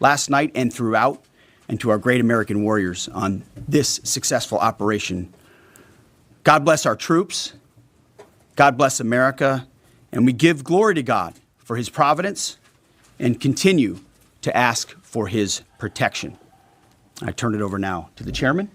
last night and throughout, and to our great American warriors on this successful operation. God bless our troops. God bless America. And we give glory to God for his providence and continue to ask for his protection. I turn it over now to the chairman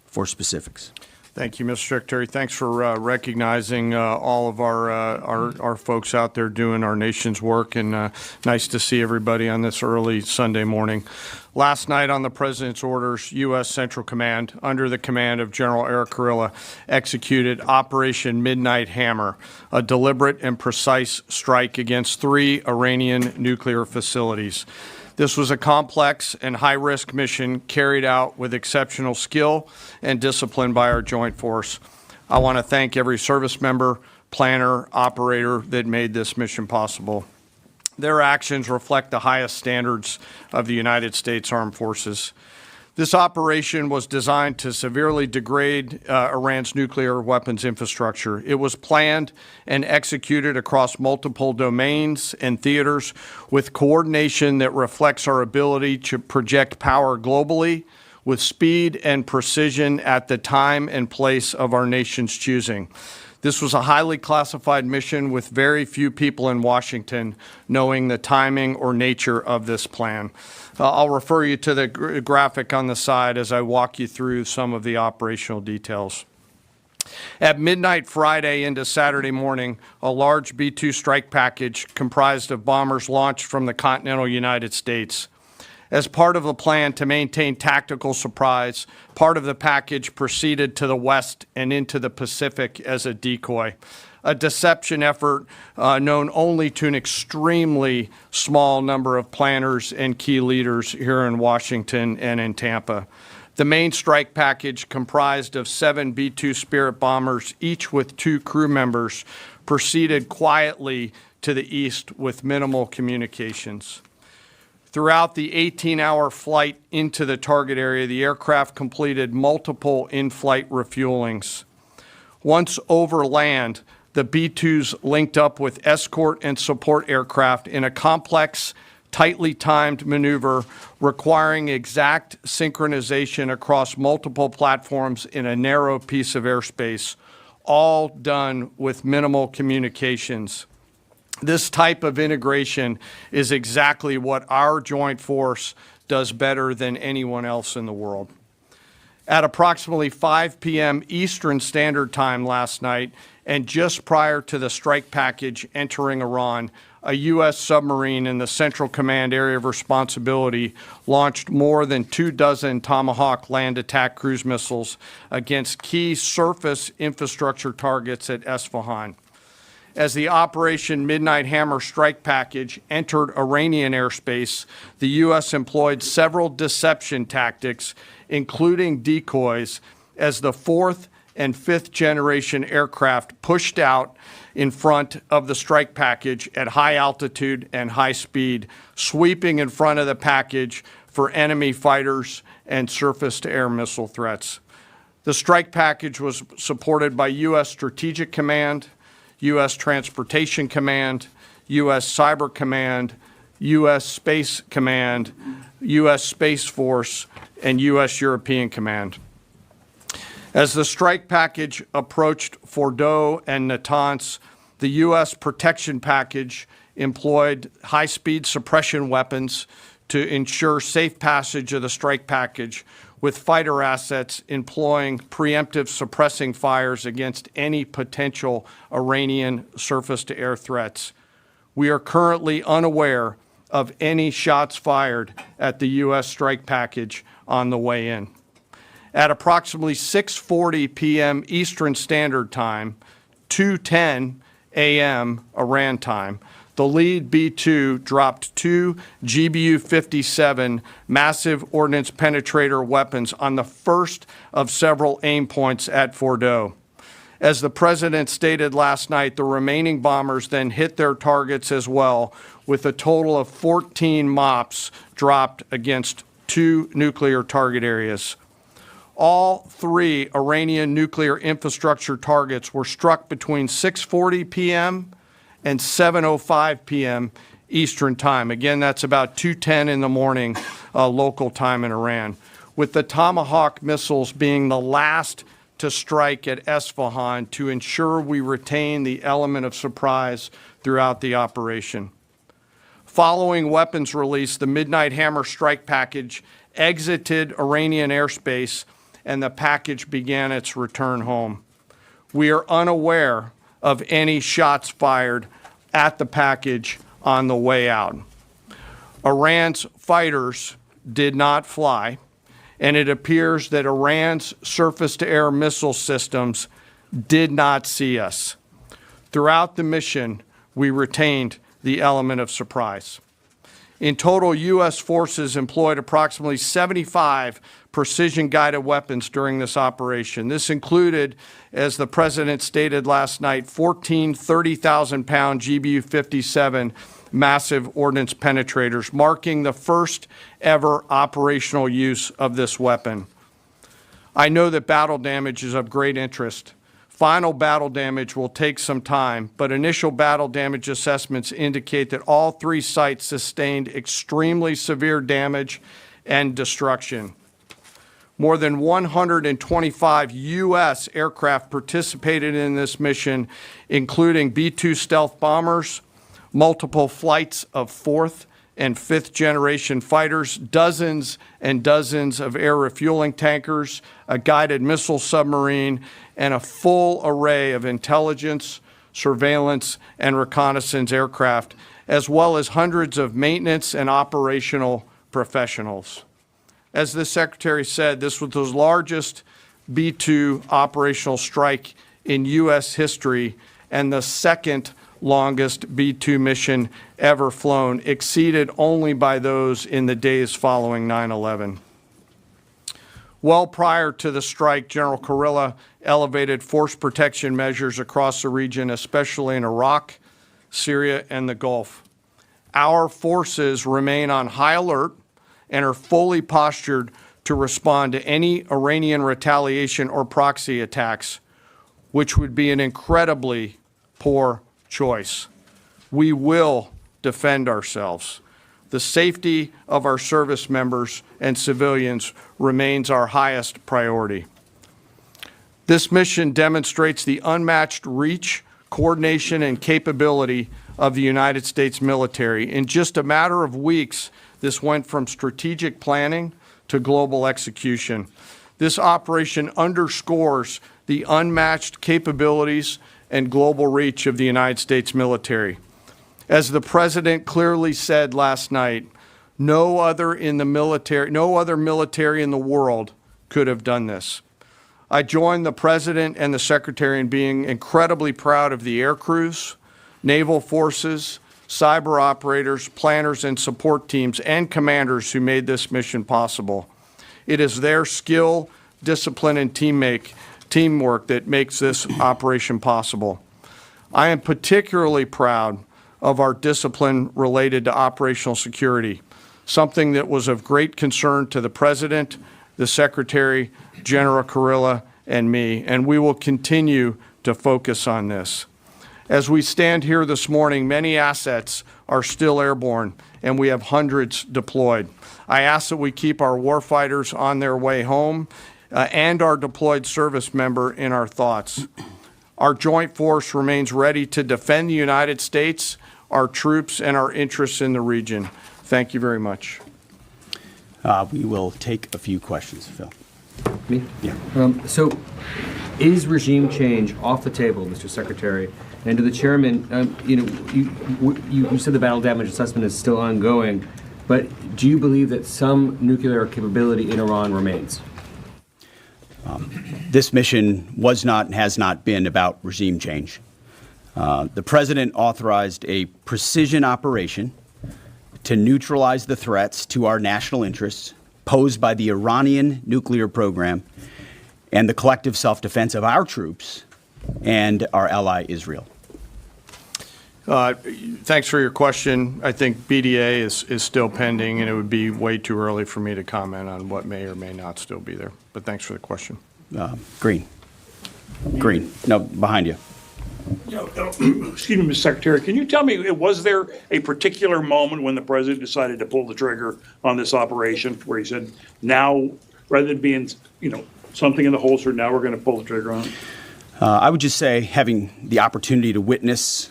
for specifics. Thank you, Mr. Secretary. Thanks for recognizing all of our folks out there doing our nation's work, and nice to see everybody on this early Sunday morning. Last night on the President's orders, U.S. Central Command, under the command of General Eric Kurilla, executed Operation Midnight Hammer, a deliberate and precise strike against 3 Iranian nuclear facilities. This was a complex and high-risk mission carried out with exceptional skill and discipline by our joint force. I want to thank every service member, planner, operator that made this mission possible. Their actions reflect the highest standards of the United States Armed Forces. This operation was designed to severely degrade Iran's nuclear weapons infrastructure. It was planned and executed across multiple domains and theaters with coordination that reflects our ability to project power globally with speed and precision at the time and place of our nation's choosing. This was a highly classified mission with very few people in Washington knowing the timing or nature of this plan. I'll refer you to the graphic on the side as I walk you through some of the operational details. At midnight Friday into Saturday morning, a large B-2 strike package comprised of bombers launched from the continental United States. As part of the plan to maintain tactical surprise, part of the package proceeded to the west and into the Pacific as a decoy, a deception effort known only to an extremely small number of planners and key leaders here in Washington and in Tampa. The main strike package, comprised of 7 B-2 Spirit bombers, each with 2 crew members, proceeded quietly to the east with minimal communications. Throughout the 18-hour flight into the target area, the aircraft completed multiple in-flight refuelings. Once over land, the B-2s linked up with escort and support aircraft in a complex, tightly timed maneuver requiring exact synchronization across multiple platforms in a narrow piece of airspace, all done with minimal communications. This type of integration is exactly what our joint force does better than anyone else in the world. At approximately 5 p.m. Eastern Standard Time last night, and just prior to the strike package entering Iran, a U.S. submarine in the Central Command Area of Responsibility launched more than 24 Tomahawk land attack cruise missiles against key surface infrastructure targets at Esfahan. As the Operation Midnight Hammer strike package entered Iranian airspace, the U.S. employed several deception tactics, including decoys, as the 4th and 5th generation aircraft pushed out in front of the strike package at high altitude and high speed, sweeping in front of the package for enemy fighters and surface-to-air missile threats. The strike package was supported by U.S. Strategic Command, U.S. Transportation Command, U.S. Cyber Command, U.S. Space Command, U.S. Space Force, and U.S. European Command. As the strike package approached Fordo and Natanz, the U.S. protection package employed high-speed suppression weapons to ensure safe passage of the strike package, with fighter assets employing preemptive suppressing fires against any potential Iranian surface-to-air threats. We are currently unaware of any shots fired at the U.S. strike package on the way in. At approximately 6:40 p.m. Eastern Standard Time, 2:10 a.m. Iran time, the lead B-2 dropped 2 GBU-57 massive ordnance penetrator weapons on the first of several aim points at Fordo. As the President stated last night, the remaining bombers then hit their targets as well, with a total of 14 MOPs dropped against 2 nuclear target areas. All 3 Iranian nuclear infrastructure targets were struck between 6:40 p.m. and 7:05 p.m. Eastern Time. Again, that's about 2:10 in the morning local time in Iran, with the Tomahawk missiles being the last to strike at Esfahan to ensure we retain the element of surprise throughout the operation. Following weapons release, the Midnight Hammer strike package exited Iranian airspace and the package began its return home. We are unaware of any shots fired at the package on the way out. Iran's fighters did not fly, and it appears that Iran's surface-to-air missile systems did not see us. Throughout the mission, we retained the element of surprise. In total, U.S. forces employed approximately 75 precision-guided weapons during this operation. This included, as the President stated last night, 14 30,000-pound GBU-57 massive ordnance penetrators, marking the first ever operational use of this weapon. I know that battle damage is of great interest. Final battle damage will take some time, but initial battle damage assessments indicate that all three sites sustained extremely severe damage and destruction. More than 125 U.S. aircraft participated in this mission, including B-2 stealth bombers, multiple flights of fourth and fifth generation fighters, dozens and dozens of air refueling tankers, a guided missile submarine, and a full array of intelligence, surveillance, and reconnaissance aircraft, as well as hundreds of maintenance and operational professionals. As the Secretary said, this was the largest B-2 operational strike in U.S. history and the second longest B-2 mission ever flown, exceeded only by those in the days following 9/11. Well prior to the strike, General Kurilla elevated force protection measures across the region, especially in Iraq, Syria, and the Gulf. Our forces remain on high alert and are fully postured to respond to any Iranian retaliation or proxy attacks, which would be an incredibly poor choice. We will defend ourselves. The safety of our service members and civilians remains our highest priority. This mission demonstrates the unmatched reach, coordination, and capability of the United States military. In just a matter of weeks, this went from strategic planning to global execution. This operation underscores the unmatched capabilities and global reach of the United States military. As the President clearly said last night, no other military in the world could have done this. I join the President and the Secretary in being incredibly proud of the air crews, naval forces, cyber operators, planners, and support teams, and commanders who made this mission possible. It is their skill, discipline, and teamwork that makes this operation possible. I am particularly proud of our discipline related to operational security, something that was of great concern to the President, the Secretary, General Kurilla, and me, and we will continue to focus on this. As we stand here this morning, many assets are still airborne, and we have hundreds deployed. I ask that we keep our warfighters on their way home and our deployed service member in our thoughts. Our joint force remains ready to defend the United States, our troops, and our interests in the region. Thank you very much. We will take a few questions, Phil. Me? Yeah. So, is regime change off the table, Mr. Secretary? And to the chairman, you said the battle damage assessment is still ongoing, but do you believe that some nuclear capability in Iran remains? This mission was not and has not been about regime change. The President authorized a precision operation to neutralize the threats to our national interests posed by the Iranian nuclear program and the collective self-defense of our troops and our ally Israel. Thanks for your question. I think BDA is still pending, and it would be way too early for me to comment on what may or may not still be there. But thanks for the question. Green. No, behind you. Excuse me, Mr. Secretary, can you tell me, was there a particular moment when the president decided to pull the trigger on this operation where he said, now, rather than being, something in the holster, now we're going to pull the trigger on it? I would just say, having the opportunity to witness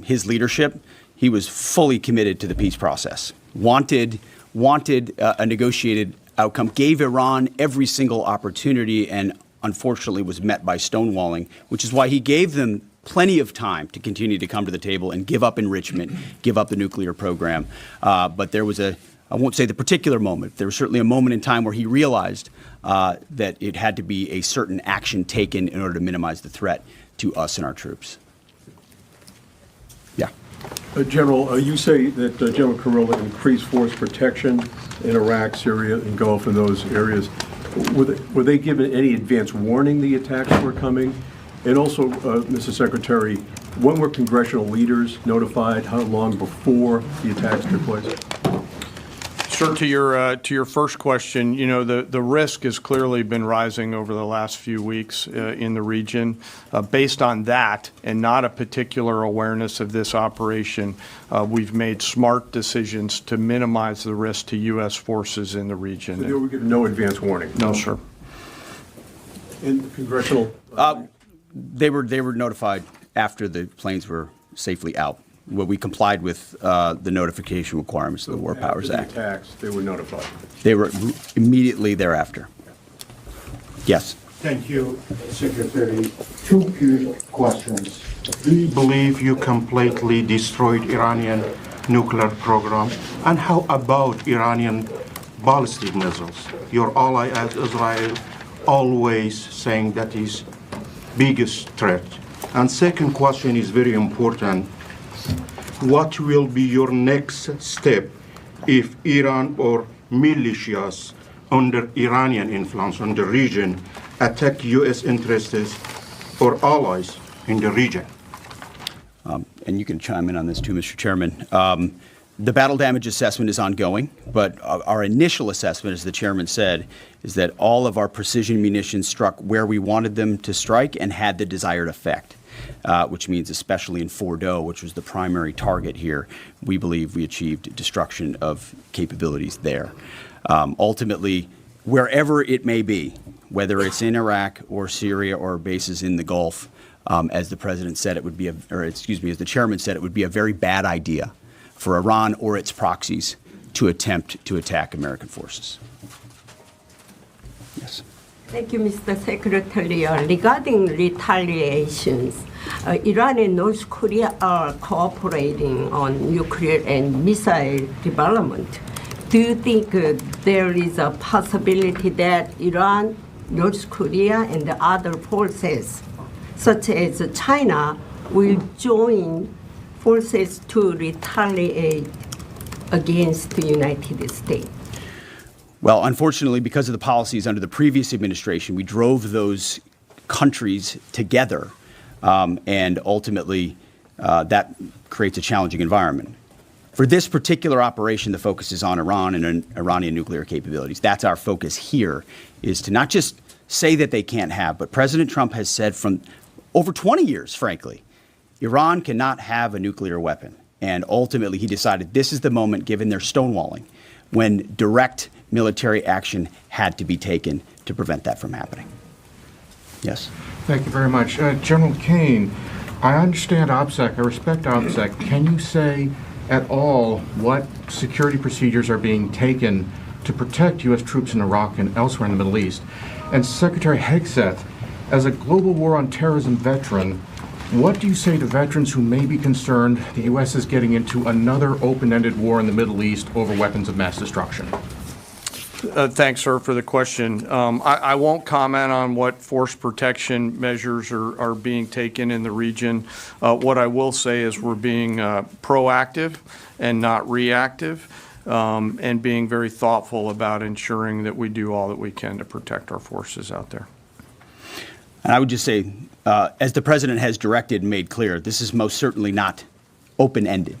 his leadership, he was fully committed to the peace process, wanted a negotiated outcome, gave Iran every single opportunity, and unfortunately was met by stonewalling, which is why he gave them plenty of time to continue to come to the table and give up enrichment, give up the nuclear program. But there was I won't say the particular moment, there was certainly a moment in time where he realized that it had to be a certain action taken in order to minimize the threat to us and our troops. Yeah. General, you say that General Kurilla increased force protection in Iraq, Syria, and Gulf, in those areas. Were they given any advance warning the attacks were coming? And also, Mr. Secretary, when were congressional leaders notified? How long before the attacks took place? Sir, to your first question, the risk has clearly been rising over the last few weeks in the region. Based on that, and not a particular awareness of this operation, we've made smart decisions to minimize the risk to U.S. forces in the region. So they were given no advance warning? No, sir. And congressional? They were notified after the planes were safely out. Well, we complied with the notification requirements of the War Powers Act. After the attacks, they were notified? They were immediately thereafter. Yes. Thank you, Secretary. Two quick questions. Do you believe you completely destroyed Iranian nuclear program? And how about Iranian ballistic missiles? Your ally as Israel always saying that is biggest threat. And second question is very important. What will be your next step if Iran or militias under Iranian influence in the region attack U.S. interests or allies in the region? And you can chime in on this too, Mr. Chairman. The battle damage assessment is ongoing, but our initial assessment, as the chairman said, is that all of our precision munitions struck where we wanted them to strike and had the desired effect. Which means especially in Fordo, which was the primary target here, we believe we achieved destruction of capabilities there. Ultimately, wherever it may be, whether it's in Iraq or Syria or bases in the Gulf, as the president said, it would be as the chairman said, it would be a very bad idea for Iran or its proxies to attempt to attack American forces. Yes. Thank you, Mr. Secretary. Regarding retaliations, Iran and North Korea are cooperating on nuclear and missile development. Do you think there is a possibility that Iran, North Korea, and the other forces, such as China, will join forces to retaliate against the United States? Well, unfortunately, because of the policies under the previous administration, we drove those countries together, and ultimately that creates a challenging environment. For this particular operation, the focus is on Iran and Iranian nuclear capabilities. That's our focus here, is to not just say that they can't have, but President Trump has said from over 20 years, frankly, Iran cannot have a nuclear weapon. And ultimately, he decided this is the moment, given their stonewalling, when direct military action had to be taken to prevent that from happening. Yes? Thank you very much. General Kane, I understand OPSEC, I respect OPSEC. Can you say at all what security procedures are being taken to protect U.S. troops in Iraq and elsewhere in the Middle East? And Secretary Hegseth, as a global war on terrorism veteran, what do you say to veterans who may be concerned the U.S. is getting into another open-ended war in the Middle East over weapons of mass destruction? Thanks, sir, for the question. I won't comment on what force protection measures are being taken in the region. What I will say is we're being proactive and not reactive, and being very thoughtful about ensuring that we do all that we can to protect our forces out there. And I would just say, as the president has directed and made clear, this is most certainly not open-ended.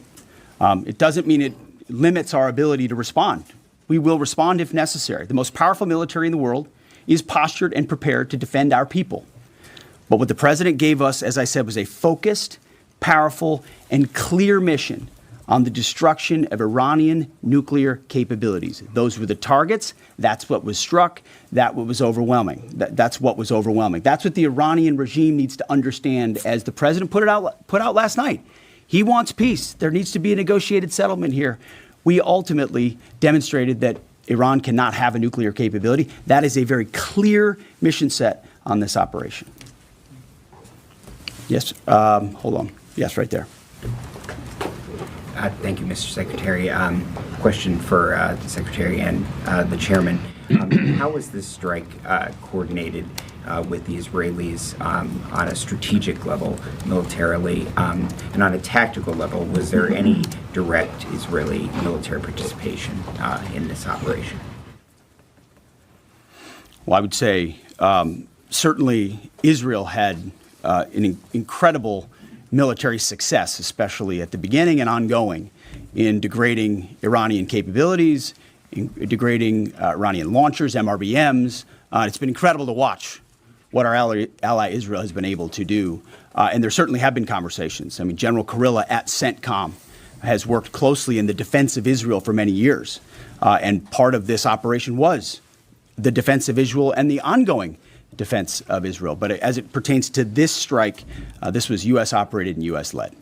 It doesn't mean it limits our ability to respond. We will respond if necessary. The most powerful military in the world is postured and prepared to defend our people. But what the president gave us, as I said, was a focused, powerful, and clear mission on the destruction of Iranian nuclear capabilities. Those were the targets. That's what was struck. That's what was overwhelming. That's what was overwhelming. That's what the Iranian regime needs to understand, as the president put out last night. He wants peace. There needs to be a negotiated settlement here. We ultimately demonstrated that Iran cannot have a nuclear capability. That is a very clear mission set on this operation. Yes, hold on. Yes, right there. Thank you, Mr. Secretary. Question for the Secretary and the Chairman. How was this strike coordinated with the Israelis on a strategic level, militarily, and on a tactical level? Was there any direct Israeli military participation in this operation? Well, I would say certainly Israel had an incredible military success, especially at the beginning and ongoing, in degrading Iranian capabilities, in degrading Iranian launchers, MRBMs. It's been incredible to watch what our ally Israel has been able to do. And there certainly have been conversations. I mean, General Kurilla at CENTCOM has worked closely in the defense of Israel for many years. And part of this operation was the defense of Israel and the ongoing defense of Israel. But as it pertains to this strike, this was U.S. operated and U.S. led.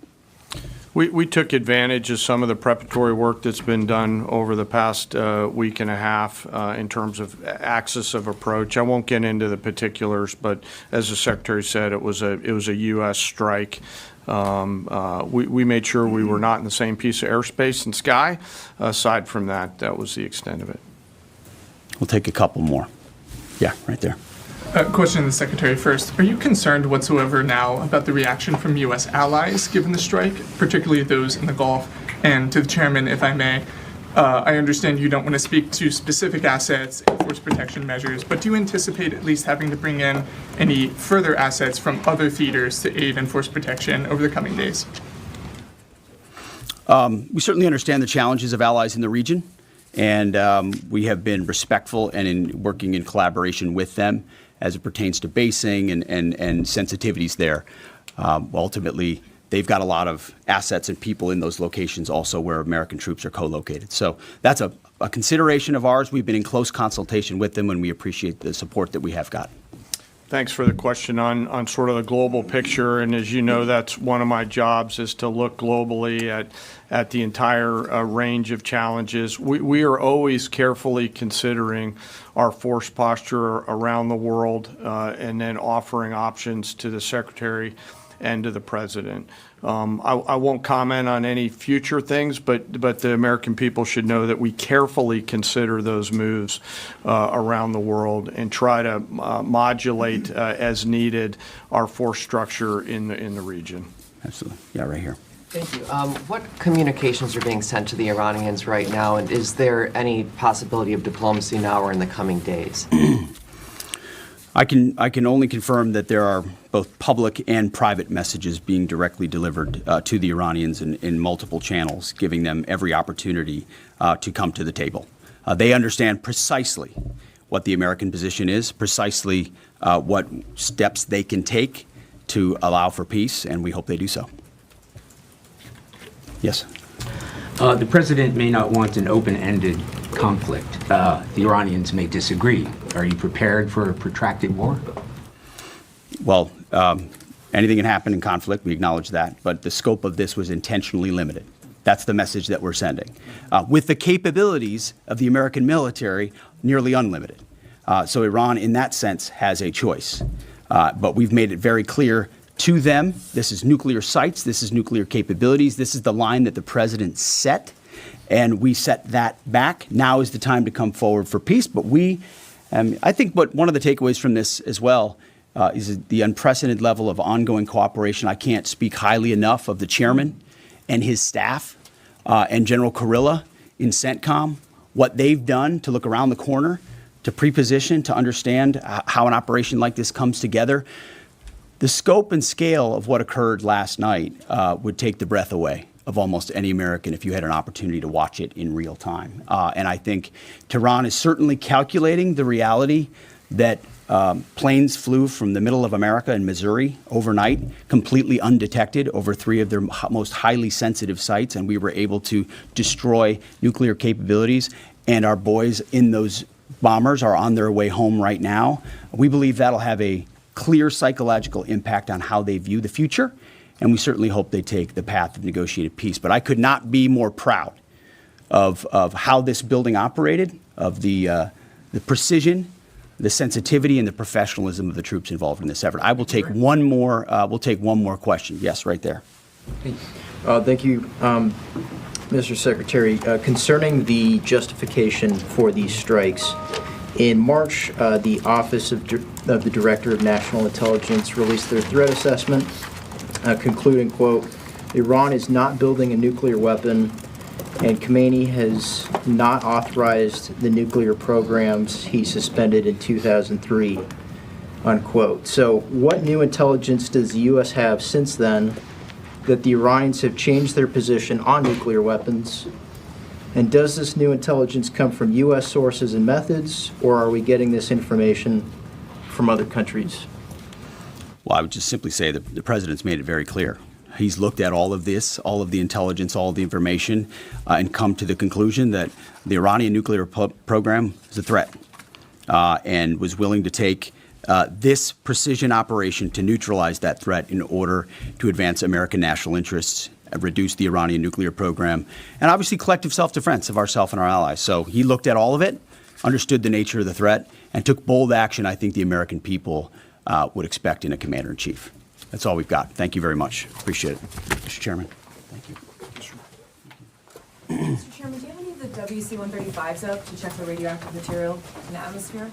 We took advantage of some of the preparatory work that's been done over the past week and a half in terms of axis of approach. I won't get into the particulars, but as the Secretary said, it was a U.S. strike. We made sure we were not in the same piece of airspace and sky. Aside from that, that was the extent of it. We'll take a couple more. Yeah, right there. Question to the Secretary first. Are you concerned whatsoever now about the reaction from U.S. allies given the strike, particularly those in the Gulf? And to the Chairman, if I may, I understand you don't want to speak to specific assets and force protection measures, but do you anticipate at least having to bring in any further assets from other theaters to aid in force protection over the coming days? We certainly understand the challenges of allies in the region, and we have been respectful and in working in collaboration with them as it pertains to basing and sensitivities there. Ultimately, they've got a lot of assets and people in those locations also where American troops are co-located. So that's a consideration of ours. We've been in close consultation with them, and we appreciate the support that we have got. Thanks for the question on sort of the global picture. And as you know, that's one of my jobs, is to look globally at the entire range of challenges. We are always carefully considering our force posture around the world and then offering options to the Secretary and to the President. I won't comment on any future things, but the American people should know that we carefully consider those moves around the world and try to modulate as needed our force structure in the region. Absolutely. Yeah, right here. Thank you. What communications are being sent to the Iranians right now, and is there any possibility of diplomacy now or in the coming days? I can only confirm that there are both public and private messages being directly delivered to the Iranians in multiple channels, giving them every opportunity to come to the table. They understand precisely what the American position is, precisely what steps they can take to allow for peace, and we hope they do so. Yes. The president may not want an open-ended conflict. The Iranians may disagree. Are you prepared for a protracted war? Well, anything can happen in conflict. We acknowledge that. But the scope of this was intentionally limited. That's the message that we're sending. With the capabilities of the American military nearly unlimited. So Iran, in that sense, has a choice. But we've made it very clear to them, this is nuclear sites, this is nuclear capabilities, this is the line that the president set, and we set that back. Now is the time to come forward for peace. But I think one of the takeaways from this as well is the unprecedented level of ongoing cooperation. I can't speak highly enough of the chairman and his staff and General Kurilla in CENTCOM, what they've done to look around the corner, to pre-position, to understand how an operation like this comes together. The scope and scale of what occurred last night would take the breath away of almost any American if you had an opportunity to watch it in real time. And I think Tehran is certainly calculating the reality that Planes flew from the middle of America in Missouri overnight, completely undetected over 3 of their most highly sensitive sites, and we were able to destroy nuclear capabilities. And our boys in those bombers are on their way home right now. We believe that'll have a clear psychological impact on how they view the future, and we certainly hope they take the path of negotiated peace. But I could not be more proud of how this building operated, of the precision, the sensitivity, and the professionalism of the troops involved in this effort. I will take one more. We'll take one more question. Yes, right there. Thank you, Mr. Secretary. Concerning the justification for these strikes, in March, the Office of the Director of National Intelligence released their threat assessment, concluding, quote, Iran is not building a nuclear weapon, and Khamenei has not authorized the nuclear programs he suspended in 2003, unquote. So what new intelligence does the U.S. have since then that the Iranians have changed their position on nuclear weapons? And does this new intelligence come from U.S. sources and methods, or are we getting this information from other countries? Well, I would just simply say that the president's made it very clear. He's looked at all of this, all of the intelligence, all of the information, and come to the conclusion that the Iranian nuclear program is a threat, and was willing to take this precision operation to neutralize that threat in order to advance American national interests, reduce the Iranian nuclear program, and obviously collective self-defense of ourselves and our allies. So he looked at all of it, understood the nature of the threat, and took bold action I think the American people would expect in a commander-in-chief. That's all we've got. Thank you very much. Appreciate it. Mr. Chairman. Thank you. Mr. Chairman, do you have any of the WC-135s up to check the radioactive material in the atmosphere?